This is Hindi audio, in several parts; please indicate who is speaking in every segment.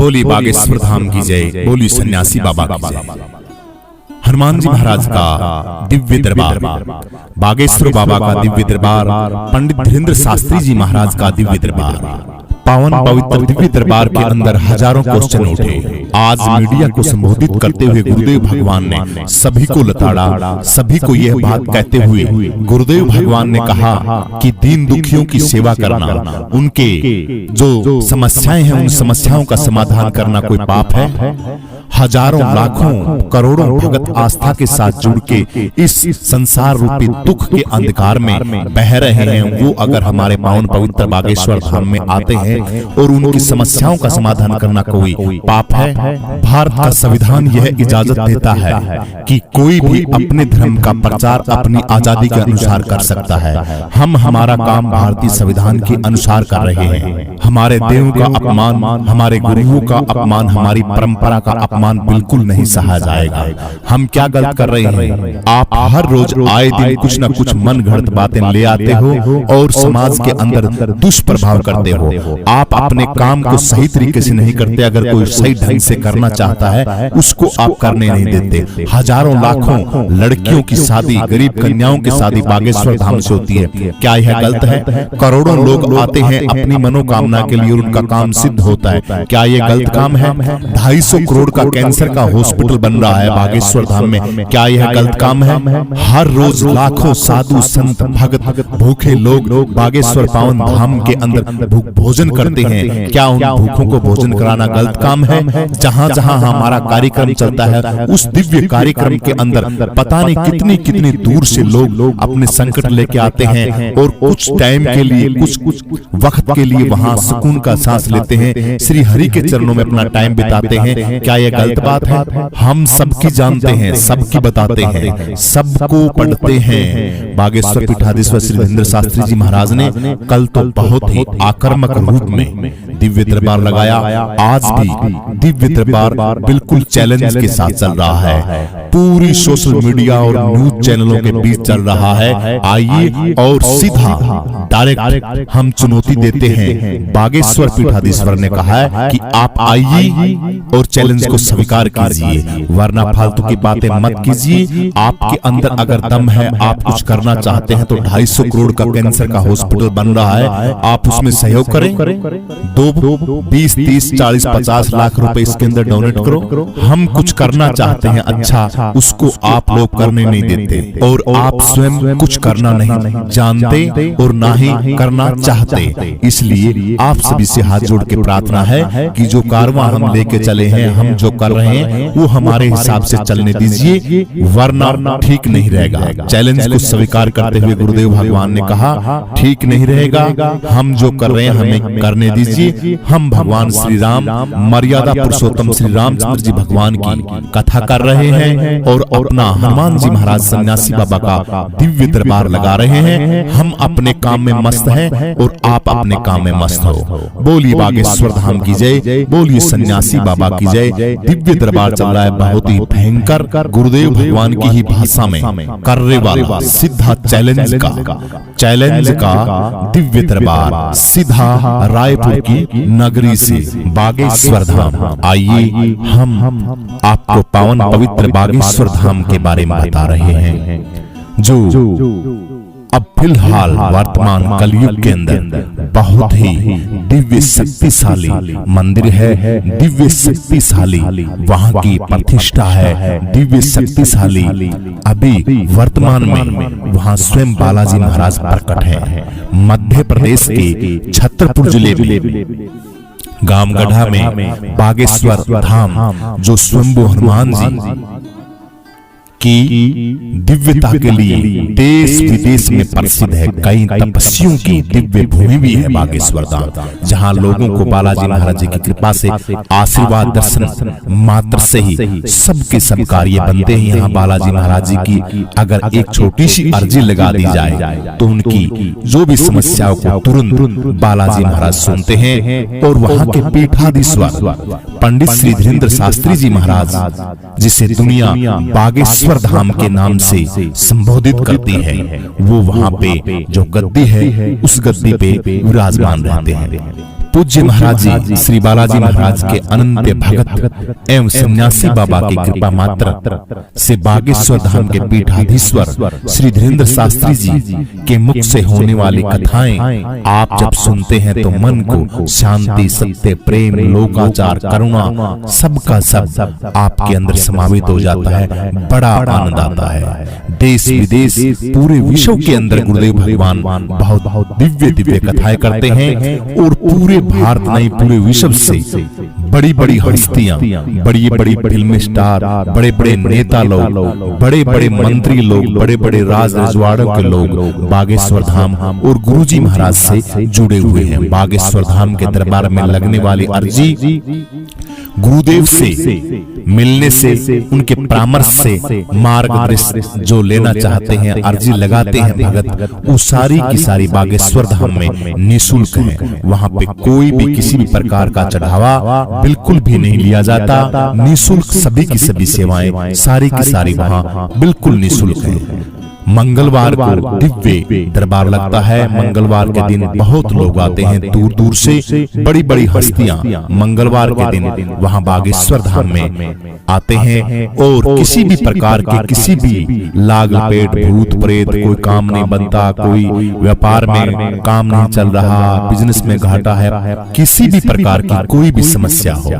Speaker 1: बोली बागेश्वर धाम की जय, बोली सन्यासी बाबा की जय। हनुमान जी महाराज का दिव्य दरबार, बागेश्वर बाबा का दिव्य दरबार, पंडित धीरेन्द्र शास्त्री जी महाराज का दिव्य दरबार, पावन पवित्र दिव्य दरबार के अंदर हजारों क्वेश्चन उठे। आज मीडिया को संबोधित करते हुए गुरुदेव भगवान ने सभी को लताड़ा, सभी को यह बात कहते हुए गुरुदेव भगवान ने कहा कि दीन दुखियों की सेवा करना, उनके जो समस्याएं हैं उन समस्याओं का समाधान करना कोई पाप है? हजारों लाखों करोड़ों भगत आस्था के साथ जुड़ के इस संसार रूपी दुख के अंधकार में बह रहे हैं, वो अगर हमारे पावन पवित्र बागेश्वर धाम में आते हैं और उनकी समस्याओं का समाधान करना कोई पाप है? भारत का संविधान यह इजाजत देता है कि कोई भी अपने धर्म का प्रचार अपनी आजादी के अनुसार कर सकता है। हम हमारा काम भारतीय संविधान के अनुसार कर रहे हैं। हमारे देवों का अपमान, हमारे गुरुओं का अपमान, हमारी परंपरा का अपमान बिल्कुल नहीं सहा जाएगा। हम क्या गलत कर रहे हैं? आप हर रोज आए दिन कुछ न कुछ मन घड़त बातें ले आते हो और समाज के अंदर दुष्प्रभाव करते हो। आप अपने काम को सही तरीके से नहीं करते। अगर कोई सही ढंग से करना चाहता है उसको आप करने नहीं देते। हजारों लाखों लड़कियों की शादी, गरीब कन्याओं की शादी बागेश्वर धाम से होती है। क्या यह गलत है? करोड़ों लोग आते हैं अपनी मनोकामना के लिए, उनका काम सिद्ध होता है। क्या यह गलत काम है? 250 करोड़ का कैंसर का हॉस्पिटल बन रहा है बागेश्वर धाम में। क्या यह गलत काम है? हर रोज लाखों साधु संत भगत भूखे लोग बागेश्वर पावन धाम के अंदर भोजन करते हैं। क्या उन भूखों को भोजन कराना गलत काम है? जहां जहां हमारा कार्यक्रम चलता है उस दिव्य कार्यक्रम के अंदर पता नहीं कितनी कितनी दूर से लोग अपने संकट लेके आते हैं और कुछ टाइम के लिए, कुछ वक्त के लिए वहां सुकून का सांस लेते हैं, श्री हरि के चरणों में अपना टाइम बिताते हैं। क्या यह गलत बात है? हम सबकी जानते हैं, सबकी बताते हैं, सबको पढ़ते हैं। बागेश्वर पीठाधीश्वर श्री धीरेन्द्र शास्त्री जी महाराज ने कल तो बहुत ही आक्रामक रूप में दिव्य दरबार लगाया। आज भी दिव्य दरबार बिल्कुल चैलेंज के साथ चल रहा है। पूरी सोशल मीडिया और न्यूज चैनलों के बीच चल रहा है। आइए और सीधा डायरेक्ट हम चुनौती देते हैं। बागेश्वर पीठाधीश्वर ने कहा है कि आप आइए और चैलेंज को स्वीकार कीजिए, वरना फालतू की बातें मत कीजिए। आपके अंदर अगर दम है, आप कुछ करना चाहते हैं तो 250 करोड़ का कैंसर का हॉस्पिटल बन रहा है, आप उसमें सहयोग करें। 20, 30, 40, 50 लाख रुपए इसके अंदर डोनेट करो। हम कुछ करना चाहते हैं अच्छा, उसको आप लोग करने नहीं देते और आप स्वयं कुछ करना नहीं जानते और ना ही करना चाहते। इसलिए आप सभी से हाथ जोड़ के प्रार्थना है कि जो कारवां हम लेके चले हैं, हम जो कर रहे हैं वो हमारे हिसाब से चलने दीजिए, वरना ठीक नहीं रहेगा। चैलेंज को स्वीकार करते हुए गुरुदेव भगवान ने कहा ठीक नहीं रहेगा, हम जो कर रहे हैं हमें करने दीजिए। हम भगवान श्री राम, मर्यादा पुरुषोत्तम श्री रामचंद्र जी भगवान की कथा कर रहे हैं और अपना हनुमान जी महाराज सन्यासी बाबा का दिव्य दरबार लगा रहे हैं। हम अपने काम में मस्त हैं और आप अपने काम में मस्त हो। बोलिए बागेश्वर धाम की जय, बोलिए सन्यासी बाबा की जय। दिव्य दरबार चल रहा है बहुत ही भयंकर, गुरुदेव भगवान की ही भाषा में करने वाला सीधा चैलेंज का दिव्य दरबार सीधा रायपुर की नगरी से बागेश्वर धाम। आइए हम आपको पावन पवित्र बागेश्वर धाम के बारे में बता रहे हैं, जो अब फिलहाल वर्तमान कलयुग के अंदर बहुत ही दिव्य शक्तिशाली मंदिर है, दिव्य शक्तिशाली वहां की प्रतिष्ठा है, दिव्य शक्तिशाली अभी वर्तमान में वहां स्वयं बालाजी महाराज प्रकट है। मध्य प्रदेश के छतरपुर जिले में गामगढ़ा में बागेश्वर धाम, जो स्वयंभू हनुमान जी की दिव्यता के लिए देश विदेश में प्रसिद्ध है। कई तपस्वियों की दिव्य भूमि भी है बागेश्वर धाम, जहां लोगों को बालाजी महाराज जी की कृपा से आशीर्वाद दर्शन मात्र से ही सबके सब कार्य बनते हैं। यहाँ बालाजी महाराज जी की अगर एक छोटी सी अर्जी लगा दी जाए तो उनकी जो भी समस्याओं को तुरंत बालाजी महाराज सुनते हैं। और वहाँ के पीठाधीश्वर पंडित श्री धीरेन्द्र शास्त्री जी महाराज, जिसे दुनिया बागेश्वर धाम के नाम से संबोधित करती है, वो वहां पे जो गद्दी है उस गद्दी पे विराजमान रहते हैं। पूज्य महाराज जी श्री बालाजी महाराज के अनंत भगत एवं सन्यासी बाबा की कृपा मात्र से बागेश्वर धाम के पीठाधीश्वर श्री धीरेन्द्र शास्त्री जी के मुख से होने वाली कथाएं आप जब सुनते हैं तो मन को शांति, सत्य, प्रेम, लोकाचार, करुणा सबका सब आपके अंदर समावित हो जाता है। बड़ा आनंद आता है। देश विदेश पूरे विश्व के अंदर गुरुदेव भगवान बहुत दिव्य कथाएं करते हैं और पूरे भारत नहीं पूरे विश्व से बड़ी बड़ी हस्तियां, बड़ी बड़ी फिल्म स्टार, बड़े बड़े नेता लोग, बड़े बड़े मंत्री लोग, बड़े बड़े राज रजवाड़ों के लोग बागेश्वर धाम और गुरुजी महाराज से जुड़े हुए हैं। बागेश्वर धाम के दरबार में लगने वाली अर्जी गुरुदेव से मिलने से, उनके परामर्श से मार्गदर्शन जो लेना चाहते हैं, अर्जी लगाते हैं भगत, वो सारी की सारी बागेश्वर धाम में निःशुल्क है। वहाँ पे कोई भी किसी भी प्रकार का चढ़ावा बिल्कुल भी नहीं लिया जाता। निःशुल्क सभी की सभी सेवाएं सारी की सारी वहाँ बिल्कुल निःशुल्क है। मंगलवार को दिव्य दरबार लगता है। मंगलवार के दिन बहुत लोग आते हैं दूर दूर से, बड़ी बड़ी हस्तियां मंगलवार के दिन वहां बागेश्वर धाम में आते हैं और किसी भी प्रकार के किसी भी लाग लपेट, भूत प्रेत, कोई काम नहीं बनता, कोई व्यापार में काम नहीं चल रहा, बिजनेस में घाटा है, किसी भी प्रकार की कोई भी समस्या हो।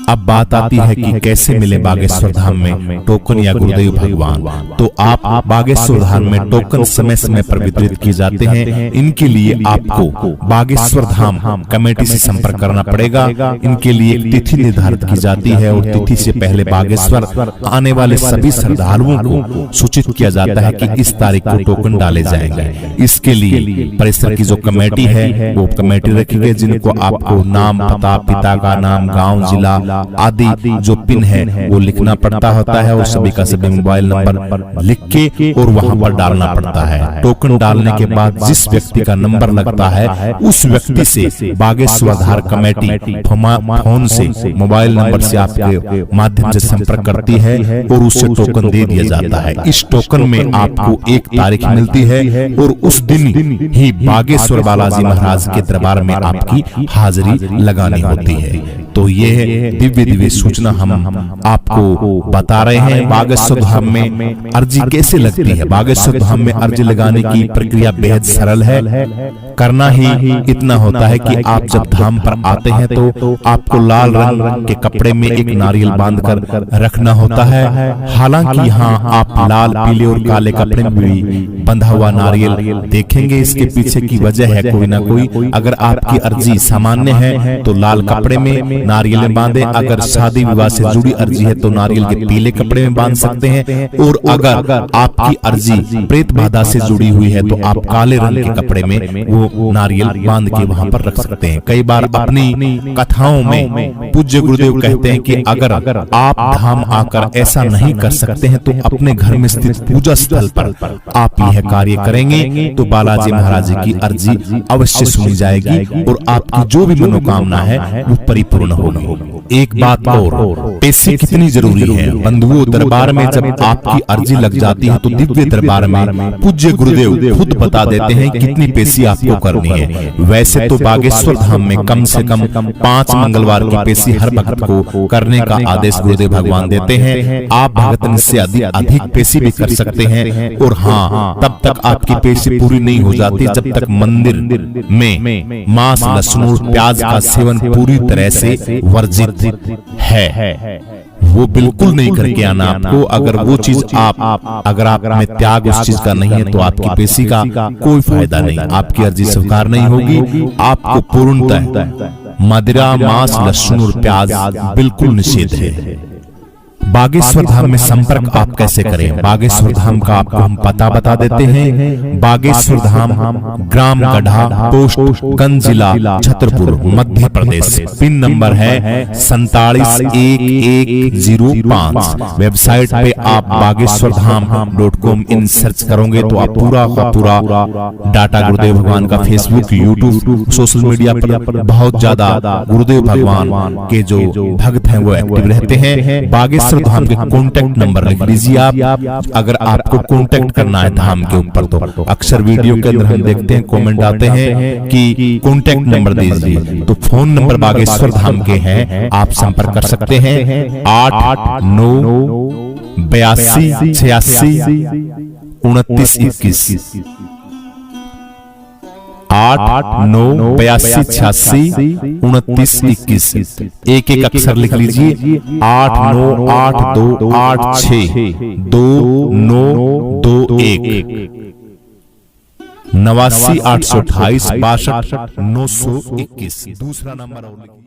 Speaker 1: अब बात आती है कि कैसे मिले बागेश्वर धाम में टोकन या गुरुदेव भगवान। तो आप बागेश्वर धाम में टोकन समय समय पर वितरित किए जाते हैं। इनके लिए आपको बागेश्वर धाम कमेटी से संपर्क करना पड़ेगा। इनके लिए एक तिथि निर्धारित की जाती है और तिथि से पहले बागेश्वर आने वाले सभी श्रद्धालुओं को सूचित किया जाता है कि इस तारीख को टोकन डाले जाएंगे। इसके लिए परिसर की जो कमेटी है वो कमेटी रखी गई, जिनको आपको नाम, पता, पिता का नाम, गाँव, जिला आदि जो पिन है वो लिखना पड़ता होता है और सभी का सभी मोबाइल नंबर लिख के और वहां पर डालना पड़ता है। टोकन डालने के बाद जिस व्यक्ति का नंबर लगता है उस व्यक्ति से बागेश्वर धाम कमेटी फोन से, मोबाइल नंबर से आपके माध्यम से संपर्क करती है और उससे टोकन दे दिया जाता है। इस टोकन में आपको एक तारीख मिलती है और उस दिन ही बागेश्वर बालाजी महाराज के दरबार में आपकी हाजिरी लगानी होती है। तो ये दिव्य सूचना हम आपको बता रहे हैं। बागेश्वर धाम में अर्जी कैसे लगती है। बागेश्वर धाम में अर्जी लगाने की प्रक्रिया बेहद सरल है। करना ही इतना होता है कि आप जब धाम पर आते हैं तो आपको लाल रंग के कपड़े में एक नारियल बांधकर रखना होता है। हालांकि यहाँ आप लाल, पीले और काले कपड़े में भी बंधा हुआ नारियल देखेंगे। इसके पीछे की वजह है कोई ना कोई। अगर आपकी अर्जी सामान्य है तो लाल कपड़े में नारियल बांधे, अगर शादी विवाह से जुड़ी अर्जी है तो नारियल के पीले कपड़े में बांध सकते हैं, और अगर आपकी अर्जी प्रेत बाधा से जुड़ी हुई है तो आप काले रंग के कपड़े में वो नारियल बांध के वहां पर रख सकते हैं। कई बार अपनी कथाओं में पूज्य गुरुदेव कहते हैं कि अगर आप धाम आकर ऐसा नहीं कर सकते हैं तो अपने घर में स्थित पूजा स्थल पर आप यह कार्य करेंगे तो बालाजी महाराज की अर्जी अवश्य सुनी जाएगी और आपकी जो भी मनोकामना है वो परिपूर्ण होगी। एक बात और, पैसे कितनी जरूरी है बंधुओं। दरबार में जब आपकी अर्जी लग जाती है तो दिव्य दरबार में पूज्य गुरुदेव खुद बता देते हैं कितनी पेशी आपको करनी है। वैसे तो बागेश्वर धाम में कम से कम 5 मंगलवार की पेशी हर भक्त को करने का आदेश गुरुदेव भगवान देते हैं। आप भगत से अधिक पेशी भी कर सकते हैं। और हाँ, तब तक आपकी पेशी पूरी नहीं हो जाती जब तक मंदिर में मांस, लहसुन और प्याज का सेवन पूरी तरह से वर्जित है। वो बिल्कुल नहीं करके आना आपको। अगर वो चीज अगर आप में त्याग उस चीज का नहीं है तो आपकी पेशी का कोई फायदा नहीं, आपकी अर्जी स्वीकार नहीं होगी। आपको पूर्णतः मदिरा, मांस, लहसुन और प्याज बिल्कुल निषेध है। बागेश्वर धाम में संपर्क आप कैसे करें। बागेश्वर धाम का आपको हम पता बता देते हैं। बागेश्वर धाम, ग्राम गढ़ा, पोस्ट गंज, जिला छतरपुर, मध्य प्रदेश। पिन नंबर है 471105। वेबसाइट पे आप बागेश्वरधाम.com इन सर्च करोगे तो आप पूरा का पूरा डाटा गुरुदेव भगवान का फेसबुक, यूट्यूब, सोशल मीडिया पर बहुत ज्यादा गुरुदेव भगवान के जो भक्त हैं वो एक्टिव रहते हैं। बागेश्वर बागेश्वर धाम के कांटेक्ट नंबर लिख लीजिए आप। अगर आपको कांटेक्ट करना है धाम के ऊपर तो अक्सर वीडियो के अंदर हम देखते हैं कमेंट आते हैं कि कांटेक्ट नंबर दीजिए, तो फोन नंबर बागेश्वर धाम के हैं, आप संपर्क कर सकते हैं 88982862921 88982862921। एक एक अक्षर लिख लीजिए 8982862921 89 828 62 921। दूसरा नंबर और लिखिए।